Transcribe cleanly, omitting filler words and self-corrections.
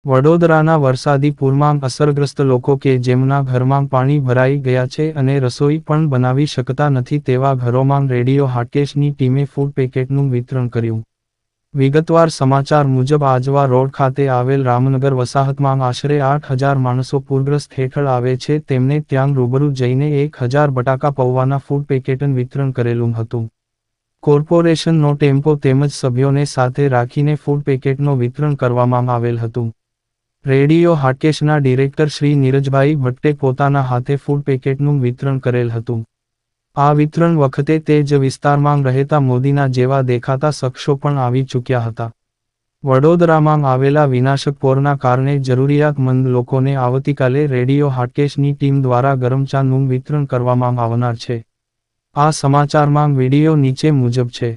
વડોદરાના વરસાદી પૂરમાં અસરગ્રસ્ત લોકો કે જેમના ઘરમાં પાણી ભરાઈ ગયા છે અને રસોઈ પણ બનાવી શકતા નથી તેવા ઘરોમાં રેડિયો હાટકેશની ટીમે ફૂડ પેકેટનું વિતરણ કર્યું. વિગતવાર સમાચાર મુજબ આજવા રોડ ખાતે આવેલ રામનગર વસાહતમાં આશરે 8,000 માણસો પૂરગ્રસ્ત હેઠળ આવે છે. તેમને ત્યાં રૂબરૂ જઈને 1,000 બટાકા પૌવાના ફૂડ પેકેટનું વિતરણ કરેલું હતું. કોર્પોરેશનનો ટેમ્પો તેમજ સભ્યોને સાથે રાખીને ફૂડ પેકેટનો વિતરણ કરવામાં આવેલ હતું. રેડિયો હાટકેશના ડિરેક્ટર શ્રી નીરજભાઈ ભટ્ટે પોતાના હાથે ફૂડ પેકેટનું વિતરણ કરેલ હતું. આ વિતરણ વખતે તે જ વિસ્તારમાં રહેતા મોદીના જેવા દેખાતા શખ્સો પણ આવી ચૂક્યા હતા. વડોદરામાં આવેલા વિનાશક પૂરના કારણે જરૂરિયાતમંદ લોકોને આવતીકાલે રેડિયો હાટકેશની ટીમ દ્વારા ગરમ ચાનું વિતરણ કરવામાં આવનાર છે. આ સમાચારમાં વિડીયો નીચે મુજબ છે.